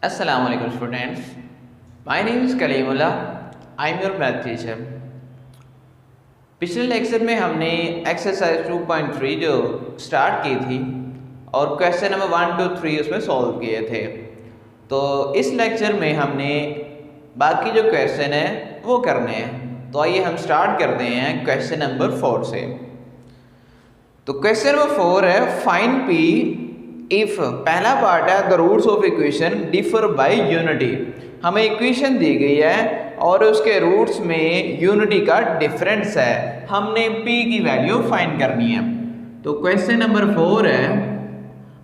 Assalamu alaikum students. My name is Kalimullah. I am your math teacher. पिछले lecture में हमने exercise 2.3 जो start की थी और क्वेश्चन नंबर 1 2 3 उसमें सॉल्व किए थे। तो इस लेक्चर में हमने बाकी जो क्वेश्चन है वो करने हैं। तो आइए हम स्टार्ट करते हैं क्वेश्चन नंबर 4 से। तो क्वेश्चन नंबर 4 है फाइंड पी इफ पहला पार्ट है the roots of equation differ by unity. हमें इक्वेशन दी गई है और उसके रूट्स में यूनिटी का डिफरेंस है, हमने p की वैल्यू फाइंड करनी है। तो क्वेश्चन नंबर 4 है,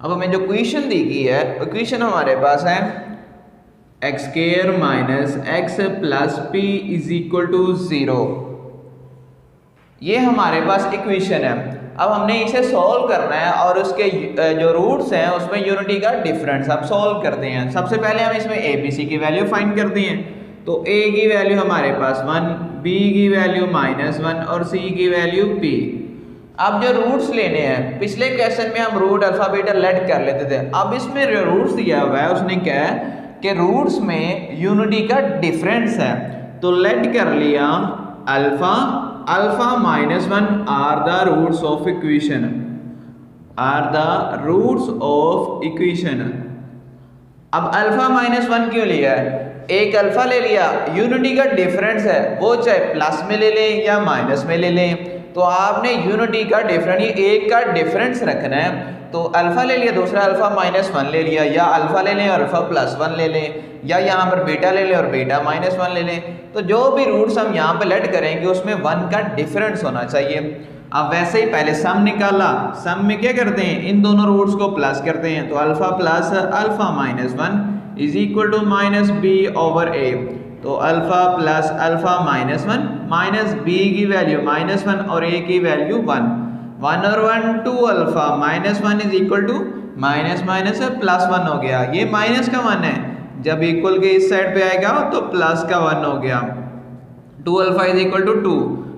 अब हमें जो इक्वेशन दी गई है इक्वेशन हमारे पास है x square minus x plus P is equal to 0। ये हमारे पास इक्वेशन है। अब हमने इसे सॉल्व करना है और उसके जो रूट्स हैं उसमें यूनिटी का डिफरेंस अब सॉल्व करते हैं। सबसे पहले हम इसमें ए बी सी की वैल्यू फाइंड करते हैं। तो a की वैल्यू हमारे पास 1, b की वैल्यू -1 और c की वैल्यू p। अब जो रूट्स लेने हैं, पिछले क्वेश्चन में हम रूट अल्फा बीटा लेट कर लेते थे, अब इसमें जो रूट्स दिया हुआ है उसने क्या है कि रूट्स में यूनिटी का डिफरेंस है। तो लेट कर लिया alpha -1 are the roots of equation, अब अल्फा -1 क्यों लिया है? एक अल्फा ले लिया, यूनिटी का डिफरेंस है वो चाहे प्लस में ले लें या माइनस में ले लें। तो आपने यूनिटी का डिफरेंस, ये एक का डिफरेंस रखना है। तो अल्फा ले लिया, दूसरा अल्फा -1 ले लिया, या अल्फा ले लें और अल्फा +1 ले लें, या यहाँ पर बीटा ले लें और बीटा -1 ले लें। तो जो भी रूट्स हम यहाँ पे लेट करेंगे उसमें 1 का डिफरेंस होना चाहिए। अब वैसे ही पहले सम निकाला, सम में क्या करते हैं, इन दोनों रूट्स को प्लस करते हैं। तो alpha plus alpha -1 is equal to -b/a। तो alpha plus alpha -1 minus b की वैल्यू -1 और a की वैल्यू 1 और 1 2 अल्फा -1 इज इक्वल टू +1 हो गया। ये माइनस का 1 है, जब इक्वल के इस साइड पे आएगा तो प्लस का 1 हो गया। 2 alpha is equal to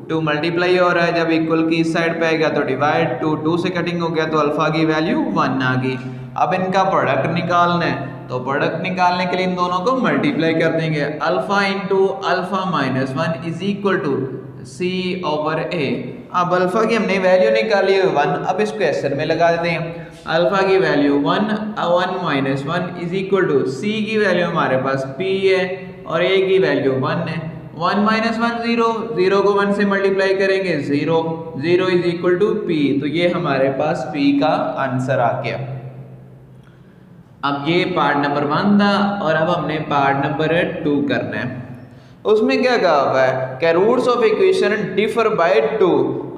2 multiply हो रहा है, जब इक्वल की इस साइड पे आएगा तो डिवाइड 2 से कटिंग हो गया, तो अल्फा की वैल्यू 1 आ गई। अब इनका प्रोडक्ट निकालना है, तो प्रोडक्ट निकालने के लिए इन दोनों को मल्टीप्लाई कर देंगे। Alpha into alpha -1 is equal to c/a। अब अल्फा की हमने वैल्यू निकाली है 1, अब इसको एसर में लगा देते हैं। अल्फा की value 1 -1 is equal to c की वैल्यू हमारे पास p है और a की वैल्यू 1 है। 1 -1 0 को 1 से मल्टीप्लाई करेंगे 0 इज इक्वल टू p। तो ये हमारे पास p का आंसर आ गया। अब ये पार्ट नंबर 1 था और अब हमने पार्ट नंबर 2 करना है। उसमें क्या कहा हुआ है कि roots of equation differ by 2।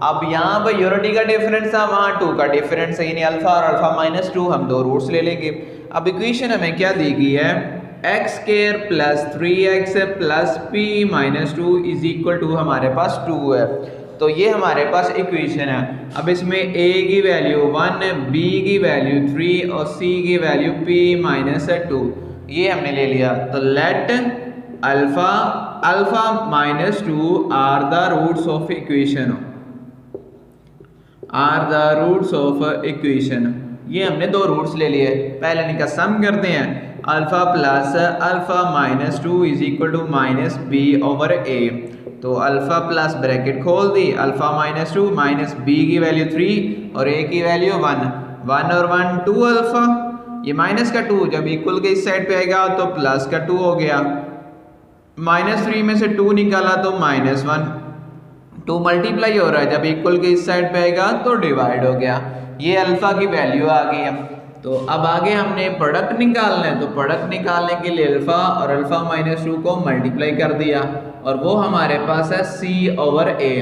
अब यहाँ पर यूनिटी का डिफरेंस था, वहाँ 2 का डिफरेंस है, यानी अल्फा और अल्फा -2 हम दो रूट्स ले लेंगे। अब इक्वेशन हमें क्या दी गई है, x square plus 3x plus p -2 is equal to हमारे पास 2 है। तो ये हमारे पास इक्वेशन है। अब इसमें a की वैल्यू 1, b की वैल्यू 3 और c की वैल्यू p -2 ये हमने ले लिया। तो let alpha -2 are the roots of equation, ये हमने दो रूट्स ले लिए। पहले इनका सम करते हैं, alpha plus alpha -2 is equal to -b/a। तो अल्फा प्लस ब्रैकेट खोल दी, अल्फा -2 माइनस b की वैल्यू 3 और a की वैल्यू 1 और 1 2 अल्फा, ये माइनस का 2 जब इक्वल के इस साइड पे आएगा तो प्लस का 2 हो गया। -3 में से 2 निकाला तो -1, 2 मल्टीप्लाई हो रहा है, जब इक्वल के इस साइड पे आएगा तो डिवाइड हो गया। ये अल्फा की वैल्यू आ गई है। तो अब आगे हमने प्रोडक्ट निकालना है। तो प्रोडक्ट निकालने के लिए अल्फा और अल्फा -2 को मल्टीप्लाई कर दिया और वो हमारे पास है c/a।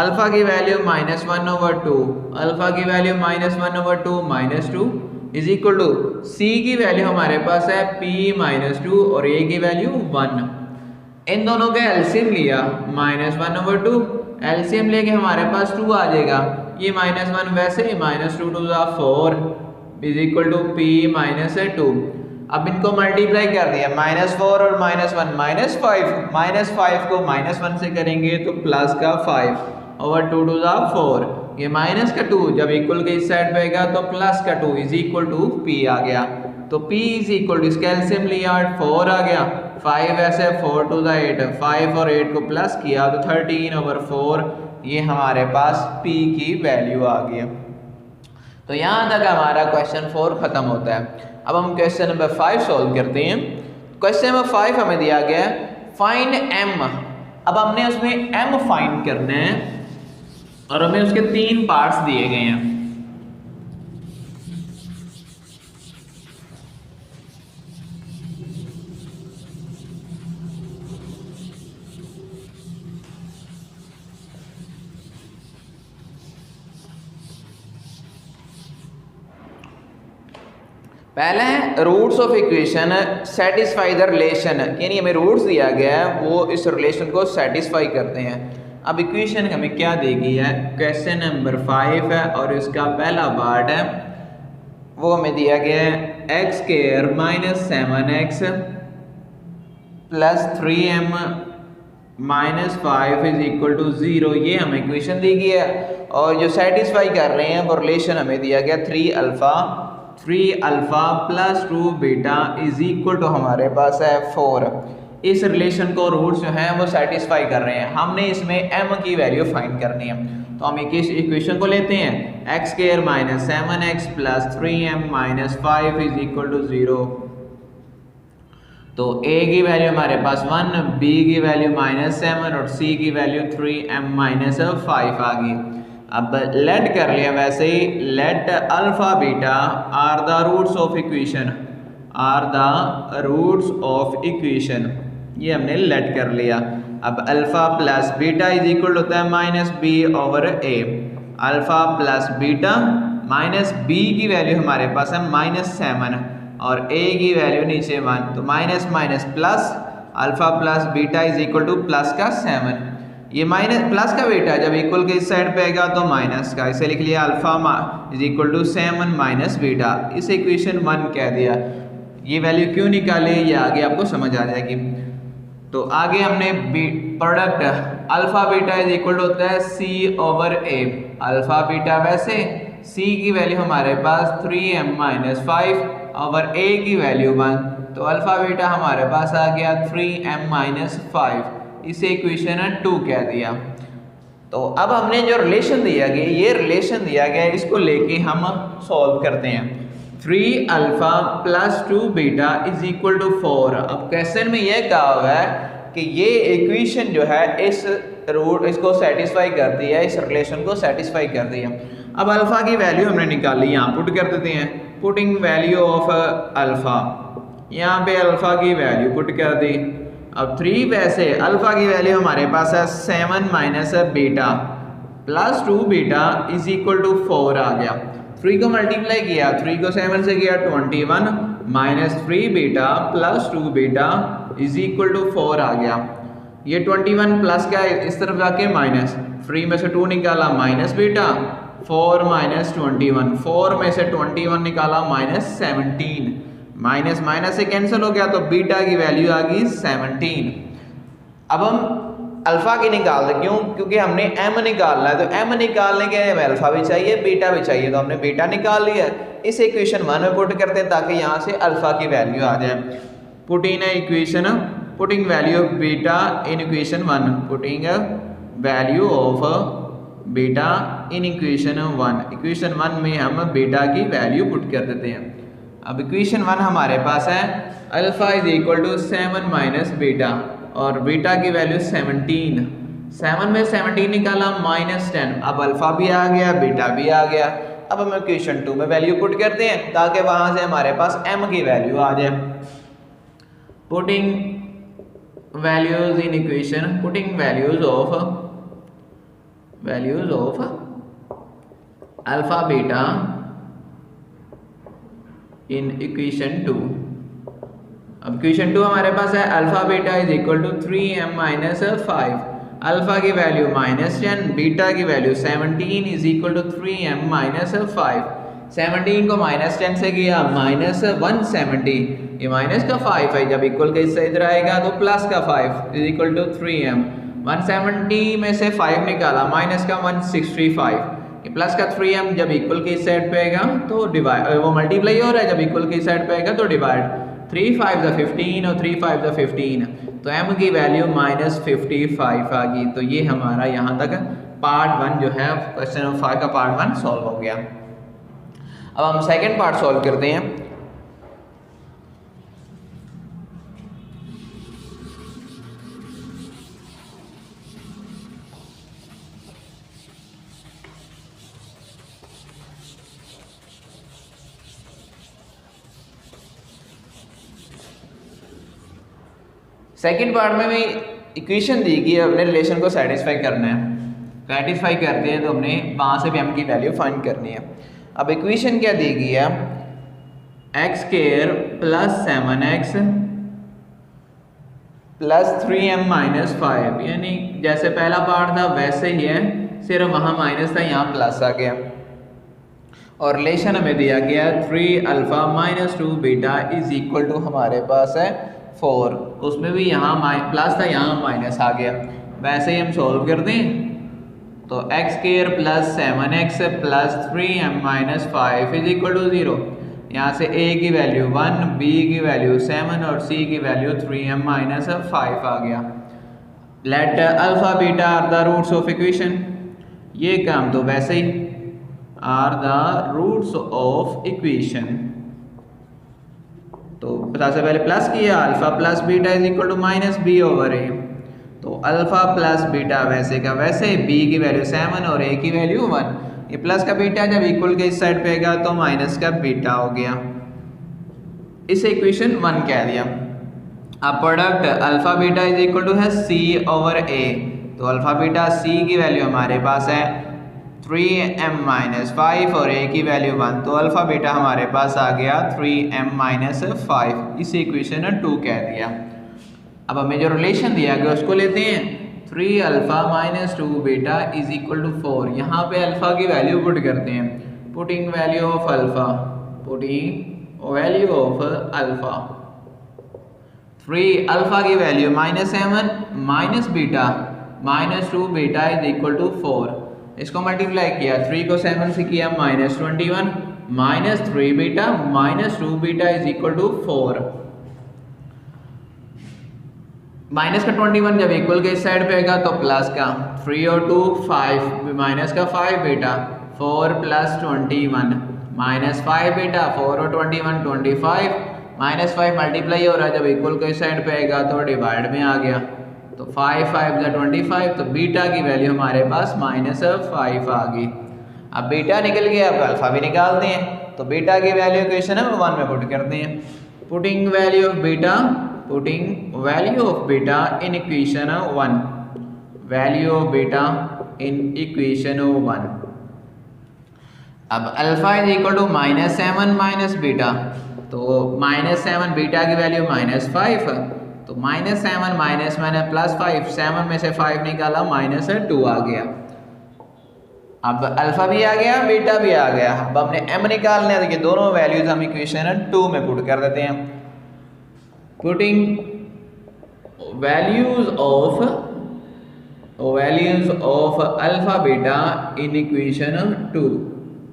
अल्फा की वैल्यू -1/2, अल्फा की value -1/2 is equal to c की वैल्यू हमारे पास है p -2 और a की वैल्यू 1। इन दोनों का एलसीएम लिया, -1/2 एलसीएम लेके हमारे पास 2 आ जाएगा। ये -1 वैसे ही -2 2 4 इज इक्वल टू p -2। अब इनको मल्टीप्लाई कर दिया, -4 और -1 -5 को -1 से करेंगे तो प्लस का 5 और 2 2 4, ये माइनस का 2 जब इक्वल के इस साइड पे आएगा तो प्लस का 2 इज इक्वल टू p आ गया। तो p इज इक्वल टू इसका एलसीएम लिया 4 आ गया, 5 ऐसे 4 टू द 8, 5 और 8 को प्लस किया तो 13/4 ये हमारे पास p की वैल्यू आ गई। तो यहाँ तक हमारा क्वेश्चन 4 खत्म होता है। अब हम क्वेश्चन नंबर 5 सॉल्व करते हैं। क्वेश्चन नंबर 5 हमें दिया गया है फाइंड m। अब हमने उसमें m फाइंड करना है और हमें उसके 3 पार्ट्स दिए गए हैं। पहला है roots of equation satisfy the relation, यानी हमें रूट्स दिया गया है वो इस रिलेशन को सेटिस्फाई करते हैं। अब इक्वेशन हमें क्या देगी है, क्वेश्चन नंबर 5 है और इसका पहला पार्ट है वो हमें दिया गया है x square minus 7x plus 3m minus 5 is equal to 0, ये हमें इक्वेशन दी गई है। और जो सेटिस्फाई कर रहे हैं वो रिलेशन हमें दिया गया 3 alpha plus 2 beta is equal to हमारे पास है 4। इस रिलेशन को रूट्स जो हैं वो सेटिस्फाई कर रहे हैं। हमने इसमें m की वैल्यू फाइंड करनी है, तो हम इस इक्वेशन को लेते हैं x square minus 7x plus 3m minus 5 is equal to 0। तो a की वैल्यू हमारे पास 1, b की वैल्यू माइनस 7 और c की वैल्यू 3m माइनस 5 आ गई। अब लेट कर लिया वैसे ही, let alpha beta are the roots of equation, ये हमने लेट कर लिया। अब alpha plus beta is equal होता है minus b over a. Alpha plus beta minus b की वैल्यू हमारे पास है माइनस 7 और ए की वैल्यू नीचे 1, तो minus minus plus, alpha plus beta is equal two plus का 7। ये माइनस प्लस का बेटा जब इक्वल के इस साइड पे आएगा तो माइनस का, इसे लिख लिया alpha is equal to 7 minus beta, इसे इक्वेशन 1 कह दिया। ये वैल्यू क्यों निकाले ये आगे आपको समझ आ जाएगी। तो आगे हमने product alpha beta is equal to होता है c over a। Alpha beta वैसे c की वैल्यू हमारे पास 3m माइनस 5 ओवर a की वैल्यू 1, तो अल्फा बीटा हमारे पास आ गया 3m माइनस 5, इसे इक्वेशन 2 कह दिया। तो अब हमने जो रिलेशन दिया गया, ये रिलेशन दिया गया इसको लेके हम सॉल्व करते हैं। 3 alpha plus 2 beta is equal to 4। अब क्वेश्चन में यह कहा हुआ है कि ये इक्वेशन जो है इस रूट इसको सेटिस्फाई करती है, इस रिलेशन को सेटिस्फाई करती है। अब अल्फा की वैल्यू हमने निकाली, यहाँ पुट कर देते हैं, पुटिंग वैल्यू ऑफ अल्फा, यहाँ पे अल्फा की वैल्यू पुट कर दी। अब 3 वैसे अल्फा की वैल्यू हमारे पास है 7 minus beta plus 2 beta is equal to 4 आ गया। 3 को मल्टीप्लाई किया, 3 को 7 से किया 21 minus 3 beta plus 2 beta is equal to 4 आ गया। ये 21 प्लस का इस तरफ जाके माइनस, 3 में से 2 निकाला माइनस बीटा, 4 माइनस 21, 4 में से 21 निकाला माइनस 17, माइनस माइनस से कैंसिल हो गया तो बीटा की वैल्यू आ गई 17। अब हम अल्फा की निकाल दें, क्यों? क्योंकि हमने m निकालना है, तो m निकालने के लिए हमें अल्फा भी चाहिए बीटा भी चाहिए, तो हमने बीटा निकाल लिया। इस इक्वेशन 1 में पुट करते हैं ताकि यहाँ से अल्फा की वैल्यू आ जाए। Put in equation, putting value of beta in equation 1, putting value of beta in equation 1। Equation 1 में हम बीटा की वैल्यू पुट कर देते हैं। अब इक्वेशन 1 हमारे पास है alpha is equal to 7 minus beta और बीटा की वैल्यू 17, 7 में 17 निकाला माइनस 10। अब अल्फा भी आ गया बीटा भी आ गया। अब हम इक्वेशन 2 में वैल्यू पुट करते हैं ताकि वहां से हमारे पास m की वैल्यू आ जाए। Putting values in equation, putting values of alpha beta in equation 2। अब इक्वेशन 2 हमारे पास है alpha beta is equal to 3m minus 5, alpha की वैल्यू माइनस 10, बीटा की value 17 is equal to 3m minus 5। 17 को माइनस 10 से किया माइनस 170, ये माइनस का 5 है, जब इक्वल के इससे इधर आएगा तो प्लस का 5 इज इक्वल टू 3m। 170 में से 5 निकाला माइनस का 165, ये प्लस का 3m जब इक्वल की इस साइड पे आएगा तो डिवाइड, वो मल्टीप्लाई हो रहा है, जब इक्वल की इस साइड पे आएगा तो डिवाइड। 3 5 15 और 3 5 15, तो m की वैल्यू -55 आ गई। तो ये हमारा यहाँ तक पार्ट 1 जो है क्वेश्चन नंबर 5 का पार्ट 1 सॉल्व हो गया। अब हम सेकंड पार्ट सॉल्व करते हैं। सेकंड पार्ट में भी इक्वेशन दी गई है, अपने रिलेशन को सेटिस्फाई करना है। सेटिस्फाई करते हैं तो हमने वहाँ से भी m की वैल्यू फाइंड करनी है। अब इक्वेशन क्या दी गई है, x² + 7x + 3m - 5, यानी जैसे पहला पार्ट था वैसे ही है, सिर्फ वहाँ माइनस था, यहाँ प्लस आ गया। और रिलेशन हमें दिया गया 3α - 2β = हमारे पास है 4, उसमें भी यहाँ प्लस था, यहाँ माइनस आ गया। वैसे ही हम सॉल्व कर दें तो x² + 7x + 3m - 5 = 0। यहाँ से a की वैल्यू 1, b की वैल्यू 7 और c की वैल्यू 3m - 5 आ गया। Let alpha beta are the roots of equation, ये काम तो वैसे ही are the roots of equation. तो पता से पहले प्लस किया, अल्फा प्लस बीटा = -b/a। तो अल्फा प्लस बीटा वैसे का वैसे, b की वैल्यू 7 और a की वैल्यू 1। ये प्लस का बीटा जब इक्वल के इस साइड पे आएगा तो माइनस का बीटा हो गया, इसे इक्वेशन 1 कह दिया। अब प्रोडक्ट अल्फा बीटा = है c/a। तो अल्फा बीटा c की वैल्यू हमारे पास है 3m - 5 और a की वैल्यू 1, तो अल्फा बीटा हमारे पास आ गया 3m - 5, इसे इक्वेशन 2 कह दिया। अब हमें जो रिलेशन दिया गया उसको लेते हैं, 3α - 2β = 4। यहाँ पे अल्फा की वैल्यू पुट करते हैं, putting value of alpha, putting value of alpha. 3 alpha की वैल्यू -7 - बीटा -2β = 4। इसको मल्टीप्लाई किया, 3 को 7 से किया -21 -3β -2β = 4। माइनस का 21 जब इक्वल के इस साइड पे आएगा तो प्लस का 3 और 2 5 माइनस का 5 बेटा 4 + 21 -5 बेटा 4 और 21 25 -5 मल्टीप्लाई हो रहा है, जब इक्वल के इस साइड पे आएगा तो डिवाइड में आ गया, तो 5 5 = 25। तो बीटा की वैल्यू हमारे पास -5 आ गई। अब बीटा निकल गया, अब अल्फा भी निकालते हैं। तो बीटा की वैल्यू इक्वेशन हम 1 में पुट करते हैं, putting value of beta, putting value of beta in equation 1, value of beta in equation 1। अब अल्फा = -7 - बीटा, तो -7 बीटा की वैल्यू -5, तो -7 माइनस मैंने +5, 7 में से 5 निकाला -2 आ गया। अब अल्फा भी आ गया, बीटा भी आ गया। अब हमने m निकालने हैं, तो ये दोनों वैल्यूज हम इक्वेशन 2 में पुट कर देते हैं, putting values of alpha beta in equation 2,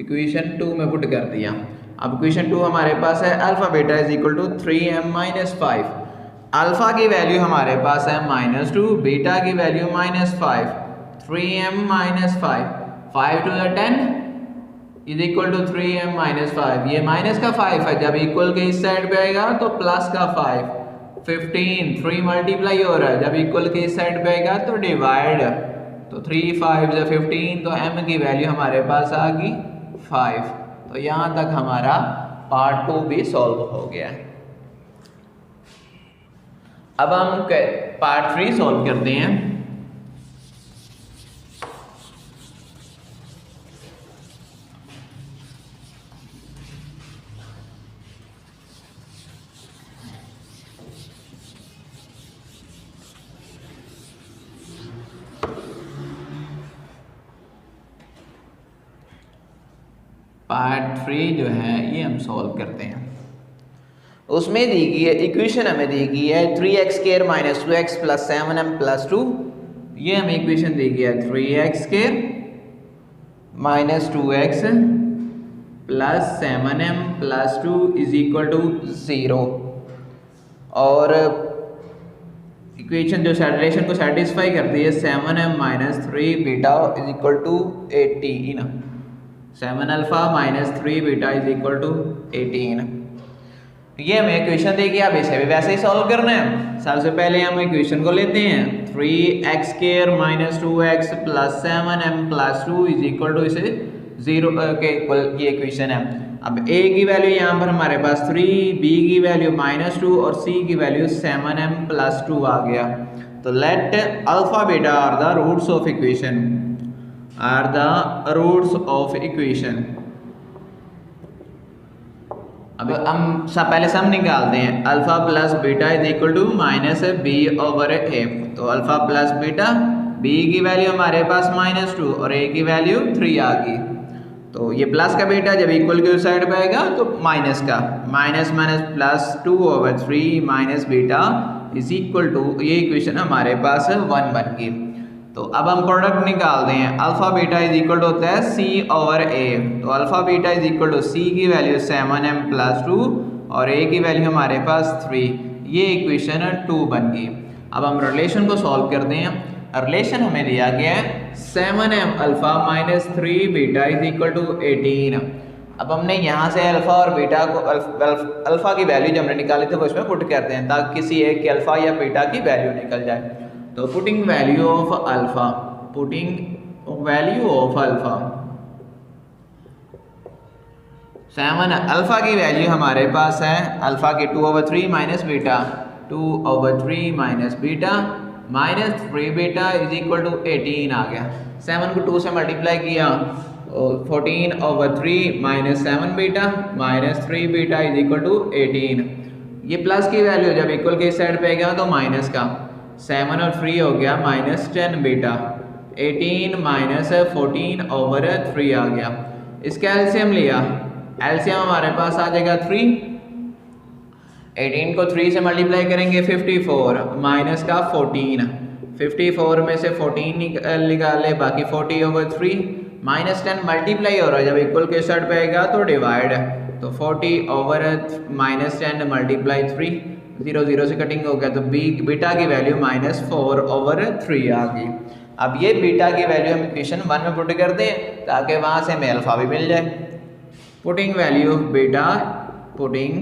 equation 2 में पुट कर दिया। अब इक्वेशन 2 हमारे पास है अल्फा बीटा = 3m - 5। अल्फा की वैल्यू हमारे पास है -2, बीटा की value -5, 3m - 5, 5 to the 10 = 3m - 5। ये माइनस का 5 है, जब इक्वल के इस साइड पे आएगा तो प्लस का 5, 15 3 मल्टीप्लाई हो रहा है, जब इक्वल के इस साइड पे आएगा तो डिवाइड, तो 3 5 = 15, तो m की वैल्यू हमारे पास आ गई 5। तो यहाँ तक हमारा पार्ट 2 भी सॉल्व हो गया। अब हम पार्ट 3 सॉल्व करते हैं। पार्ट 3 जो है ये हम सॉल्व करते हैं। उसमें दी गई है इक्वेशन, हमें दी गई है 3x² - 2x + 7m + 2। ये हमें इक्वेशन दी गई है 3x² minus 2x plus 7m plus 2 is equal to 0। और इक्वेशन जो रिलेशन को सेटिस्फाई करती है 7m minus 3 beta is equal to 18। 7 alpha minus 3 beta is equal to 18। ये हमें इक्वेशन देखिए, अब इसे भी वैसे ही सॉल्व करना है। सबसे पहले हम इक्वेशन को लेते हैं 3x² minus 2x plus 7m plus 2 is equal to इसे 0 के इक्वल ये इक्वेशन है। अब a की वैल्यू यहाँ पर हमारे पास 3, b की वैल्यू -2 और c की वैल्यू 7m प्लस 2 आ गया। तो let alpha beta are the roots of equation, are the roots of equation. अब हम पहले सम निकालते हैं। Alpha plus beta is equal to minus b over a। तो अल्फा प्लस बीटा, b की वैल्यू हमारे पास -2 और a की वैल्यू 3 आ गई। तो ये प्लस का बीटा जब इक्वल की उस साइड पे आएगा तो माइनस का, minus minus plus 2 over 3 minus beta is equal to, ये इक्वेशन हमारे पास 1 बन गई। तो अब हम प्रोडक्ट निकालते हैं। Alpha beta is equal to होता है c ओवर a। तो alpha beta is equal to c की वैल्यू 7m प्लस 2 और a की वैल्यू हमारे पास 3। ये इक्वेशन 2 बन गई। अब हम रिलेशन को सॉल्व करते हैं। रिलेशन हमें दिया गया है 7m alpha minus 3 beta is equal to 18। अब हमने यहाँ से अल्फा और बीटा को अल्फा की वैल्यू जो हमने निकाली थी वो इसमें पुट करते हैं ताकि किसी एक के अल्फा या बीटा की वैल्यू निकल जाए। तो putting value of alpha, putting value of alpha 7, alpha की वैल्यू हमारे पास है अल्फा की 2 over 3 minus beta, 2 over 3 minus beta minus 3 beta is equal to 18 आ गया। 7 को 2 से मल्टीप्लाई किया और 14 over 3 minus 7 beta minus 3 beta is equal to 18। ये प्लस की वैल्यू जब इक्वल के साइड पे गया तो माइनस का, 7 और 3 हो गया माइनस 10 बीटा, 18 माइनस 14 ओवर 3 आ गया। इसका एलसीएम लिया, एलसीएम हमारे पास आ जाएगा 3। 18 को 3 से मल्टीप्लाई करेंगे 54 माइनस का 14, 54 में से 14 निकाले बाकी 40 ओवर 3 माइनस 10 मल्टीप्लाई हो रहा है जब इक्वल के साइड पे आएगा तो डिवाइड, तो 40 ओवर माइनस 10 मल्टीप्लाई 3, 0 0 से कटिंग हो गया तो बीटा की वैल्यू -4 ओवर 3 आ गई। अब ये बीटा की वैल्यू हम इक्वेशन 1 में पुट कर दें ताकि वहाँ से हमें अल्फा भी मिल जाए। Putting value of beta, putting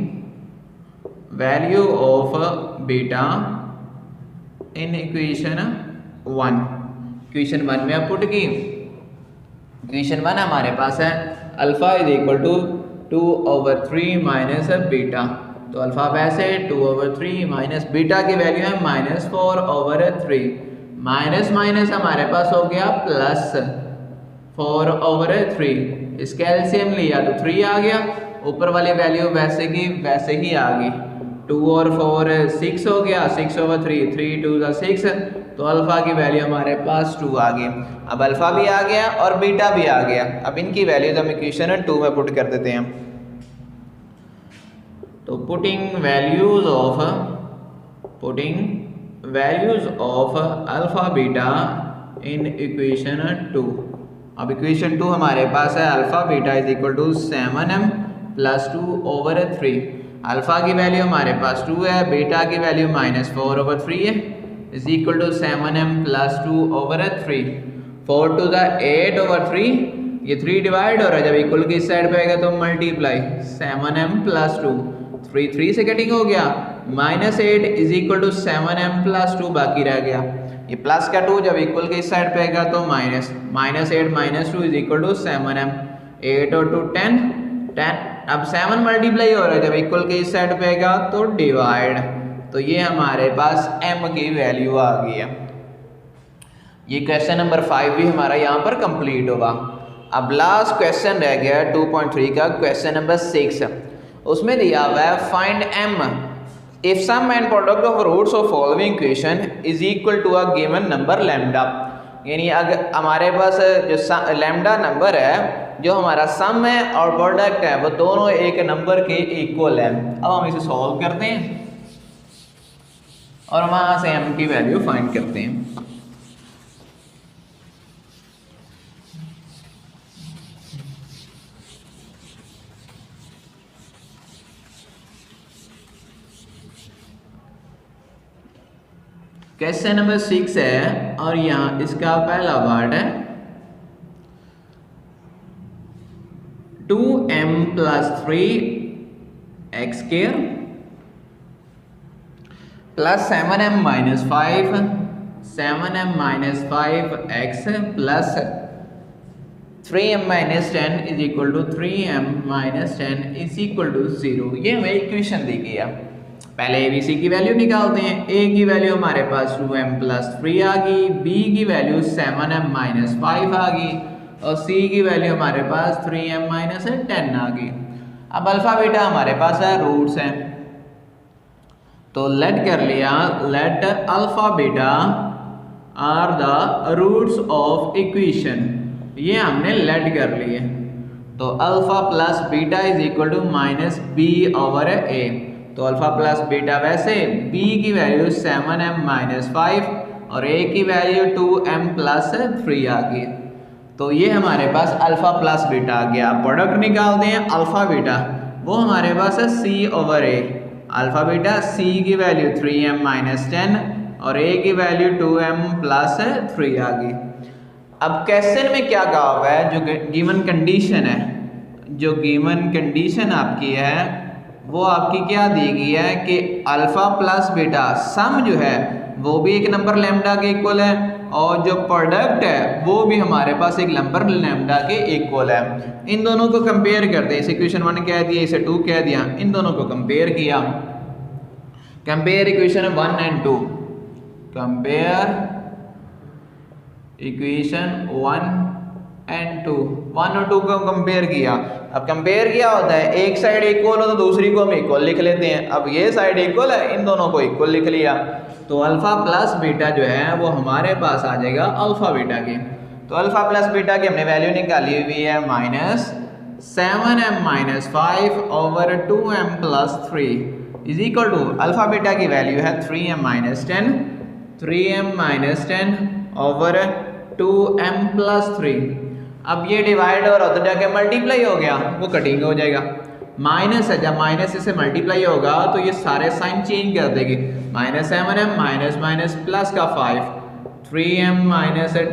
value of beta in equation 1, equation 1 में अब पुट की। इक्वेशन 1 हमारे पास है alpha is equal to 2 over 3 minus beta. तो अल्फा वैसे 2 ओवर 3 माइनस बीटा की वैल्यू है -4 ओवर 3, माइनस माइनस हमारे पास हो गया प्लस 4 ओवर 3। इसका एलसीएम लिया तो 3 आ गया, ऊपर वाली वैल्यू वैसे की वैसे ही आ गई। 2 और 4 6 हो गया, 6 ओवर 3, 3 2 6, तो अल्फा की वैल्यू हमारे पास 2 आ गई। अब अल्फा भी आ गया और बीटा भी आ गया। अब इनकी वैल्यूज हम इक्वेशन 2 में पुट कर देते हैं। तो putting values of alpha beta in equation 2। अब इक्वेशन 2 हमारे पास है alpha beta is equal to 7m plus 2 over 3। Alpha की वैल्यू हमारे पास 2 है, बीटा की वैल्यू -4 ओवर 3 है, is equal to 7m plus 2 over 3। 4 to the 8 over 3, ये 3 डिवाइड हो रहा है जब इक्वल की साइड पे आएगा तो मल्टीप्लाई 7m प्लस 2, 3 3 से कटिंग हो गया, -8 is equal to 7m plus 2 बाकी रह गया। ये प्लस का 2 जब इक्वल के इस साइड पे आएगा तो minus, -8 minus 2 is equal to 7m, 8 और 2 10, 10। अब 7 मल्टीप्लाई हो रहा है जब इक्वल के इस साइड पे आएगा तो डिवाइड, तो ये हमारे पास m की वैल्यू आ गई है। ये क्वेश्चन नंबर 5 भी हमारा यहाँ पर कंप्लीट होगा। अब लास्ट क्वेश्चन रह गया 2.3 का क्वेश्चन नंबर 6। उसमें दिया हुआ है find m if sum and product of roots of following equation is equal to a given number lambda। यानी अगर हमारे पास जो लैम्डा नंबर है, जो हमारा सम है और प्रोडक्ट है, वो दोनों एक नंबर के इक्वल है। अब हम इसे सॉल्व करते हैं और वहाँ से m की वैल्यू फाइंड करते हैं। क्वेश्चन नंबर 6 है और यहाँ इसका पहला पार्ट है 2m + 3x square plus 7m - 5 7m - 5x plus 3m - 10 = 3m - 10 = 0। ये हमें इक्वेशन दी गई है। पहले ABC की वैल्यू निकालते हैं। A की वैल्यू हमारे पास 2m + 3 आ गई, B की वैल्यू 7m - 5 आ गई और C की वैल्यू हमारे पास 3m - 10 आ गई। अब अल्फा बीटा हमारे पास है रूट्स हैं, तो लेट कर लिया, let alpha beta are the roots of equation, ये हमने लेट कर लिए। तो alpha plus beta is equal to -b/a। तो अल्फा प्लस बीटा वैसे b की वैल्यू 7m - 5 और a की वैल्यू 2m + 3 आ गई। तो ये हमारे पास अल्फा प्लस बीटा आ गया। प्रोडक्ट निकालते हैं अल्फा बीटा, वो हमारे पास है c/a। अल्फा बीटा c की वैल्यू 3m - 10 और a की वैल्यू 2m + 3 आ गई। अब क्वेश्चन में क्या कहा हुआ है, जो गिवन कंडीशन है, जो गिवन कंडीशन आपकी है वो आपकी क्या दी गई है कि अल्फा प्लस बीटा सम जो है वो भी एक नंबर लैम्डा के इक्वल है और जो प्रोडक्ट है वो भी हमारे पास एक नंबर लैम्डा के इक्वल है। इन दोनों को कंपेयर करते हैं, इसे इक्वेशन 1 कह दिया, इसे 2 कह दिया, इन दोनों को कंपेयर किया। Compare equation 1 and 2, compare equation 1 and 2, 1 और 2 को कंपेयर किया। अब कंपेयर किया होता है, एक साइड इक्वल हो तो दूसरी को हम इक्वल लिख लेते हैं। अब ये साइड इक्वल है, इन दोनों को इक्वल लिख लिया, तो अल्फा प्लस बीटा जो है वो हमारे पास आ जाएगा अल्फा बीटा के। तो अल्फा प्लस बीटा की हमने वैल्यू निकाली हुई है -7m - 5 over 2m + 3 is equal to alpha beta की वैल्यू है 3m - 10 3m - 10 over 2m + 3। अब ये डिवाइड और उधर जाके मल्टीप्लाई हो गया, वो कटिंग हो जाएगा। माइनस है, जब माइनस से मल्टीप्लाई होगा तो ये सारे साइन चेंज कर देगी। -7m माइनस प्लस का 5 3m -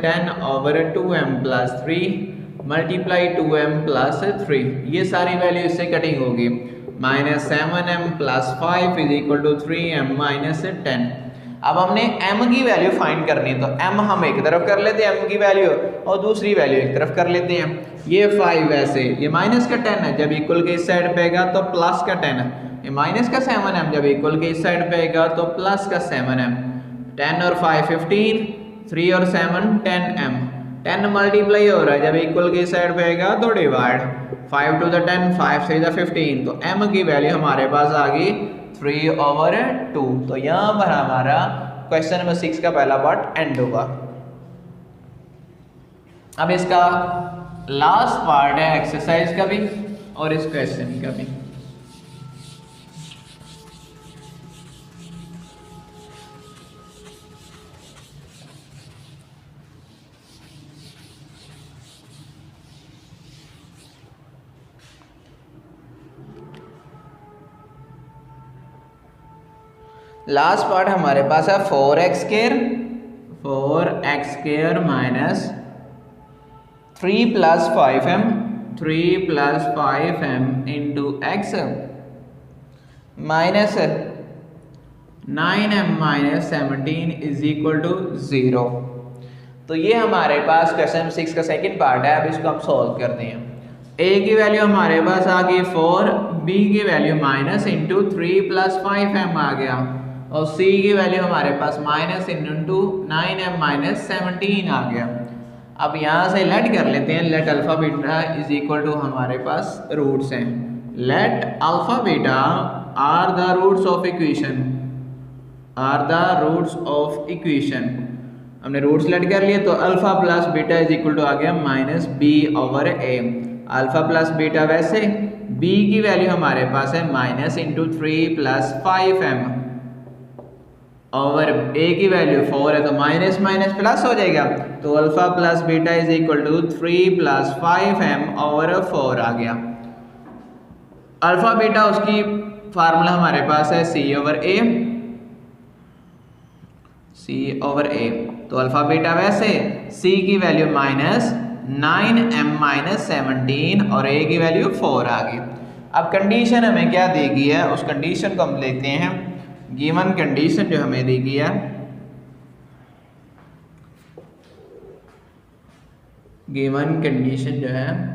10 over 2m + 3 multiply 2m + 3, ये सारी वैल्यू इससे कटिंग होगी। -7m + 5 = 3m - 10। अब हमने m की वैल्यू फाइंड करनी है, तो m हम एक तरफ कर लेते हैं m की वैल्यू और दूसरी वैल्यू एक तरफ कर लेते हैं। ये 5 वैसे ये माइनस का 10 है, जब इक्वल के इस साइड पे आएगा तो प्लस का 10 है। ये माइनस का 7m, जब इक्वल के इस साइड पे आएगा तो प्लस का 7m। 10 और 5 15, 3 और 7 10m। 10 मल्टीप्लाई हो रहा है, जब इक्वल के इस साइड पे आएगा तो डिवाइड। 5 to the 10, 5 3 the 15, तो m की वैल्यू हमारे पास आ गई 3/2। तो यहाँ पर हमारा क्वेश्चन नंबर 6 का पहला पार्ट एंड होगा। अब इसका लास्ट पार्ट है एक्सरसाइज का भी और इस क्वेश्चन का भी। लास्ट पार्ट हमारे पास है 4x square minus 3 + 5m into x minus 9m - 17 = 0। तो ये हमारे पास क्वेश्चन 6 का सेकंड पार्ट है। अब इसको हम सॉल्व करते हैं। a की वैल्यू हमारे पास आ गई 4, b की वैल्यू माइनस इंटू 3 + 5m आ गया और c की वैल्यू हमारे पास माइनस इंटू 9m - 17 आ गया। अब यहाँ से लेट कर लेते हैं, let alpha beta is equal to हमारे पास रूट्स हैं। Let alpha beta are the roots of equation, हमने रूट्स लेट कर लिए। तो alpha plus beta is equal to आ गया -b/a। अल्फा प्लस बीटा वैसे b की वैल्यू हमारे पास है माइनस इंटू 3 + 5m और a की वैल्यू 4 है, तो माइनस माइनस प्लस हो जाएगा। तो alpha plus beta is equal to 3 + 5m और 4 आ गया। अल्फा बीटा उसकी फार्मूला हमारे पास है c/a। C/A। तो अल्फ़ा बीटा वैसे, C की वैल्यू -9m-17 और A की वैल्यू 4 आ गई। अब कंडीशन हमें क्या दी गई है, उस कंडीशन को हम लेते हैं। गिवन कंडीशन जो हमें दी गई है, गिवन कंडीशन जो है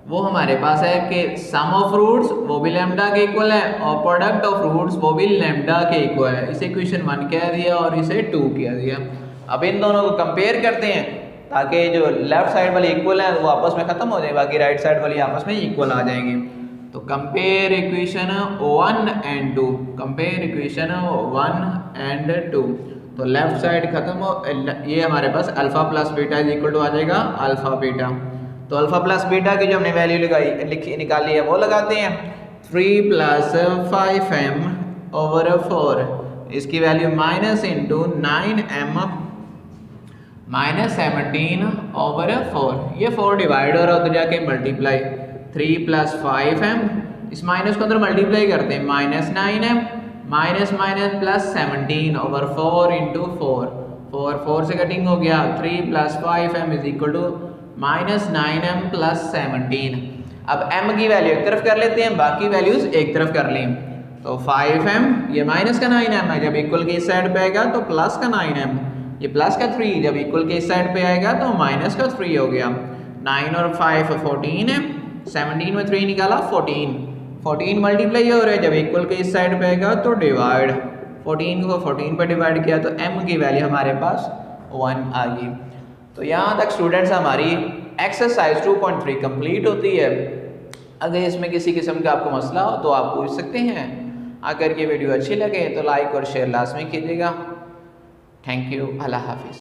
वो हमारे पास है कि सम ऑफ फ्रूट्स वो भी लैम्डा के इक्वल है और प्रोडक्ट ऑफ फ्रूट्स वो भी लैम्डा के इक्वल है। इसे इक्वेशन 1 कह दिया और इसे 2 कह दिया। अब इन दोनों को कंपेयर करते हैं ताकि जो लेफ्ट साइड वाली इक्वल है वो आपस में खत्म हो जाए, बाकी राइट साइड वाली आपस में इक्वल आ जाएंगे। तो compare equation 1 and 2, compare equation 1 and 2। तो लेफ्ट साइड खत्म हो, ये हमारे पास alpha plus beta is equal to आ जाएगा अल्फा बीटा। तो अल्फा प्लस बीटा की जो हमने वैल्यू निकाली है वो लगाते हैं। 3 + 5m/4, इसकी वैल्यू माइनस इंटू 9m-17/4। ये 4 डिवाइड हो रहा है तो जाके मल्टीप्लाई 3 + 5m, इस माइनस को अंदर मल्टीप्लाई करते हैं, -9m -17/4 इंटू 4, 4 से कटिंग हो गया। 3 + 5m is equal to -9m + 17। अब m की वैल्यू एक तरफ कर लेते हैं, बाकी वैल्यूज एक तरफ कर लें। तो 5m, ये माइनस का 9m है, जब इक्वल के इस साइड पे आएगा तो प्लस का 9m, ये प्लस का 3 जब इक्वल के इस साइड पे आएगा तो माइनस का 3 हो गया। 9 और 5 14 है, 17 में 3 निकाला 14 मल्टीप्लाई हो रहा है, जब इक्वल के इस साइड पे आएगा तो डिवाइड, 14 को 14 पे डिवाइड किया तो m की वैल्यू हमारे पास 1 आ गई। तो यहाँ तक स्टूडेंट्स हमारी एक्सरसाइज 2.3 कंप्लीट होती है। अगर इसमें किसी किस्म का आपको मसला हो तो आप पूछ सकते हैं। अगर ये वीडियो अच्छी लगे तो लाइक और शेयर लाजमी कीजिएगा। थैंक यू, अल्लाह हाफिज़।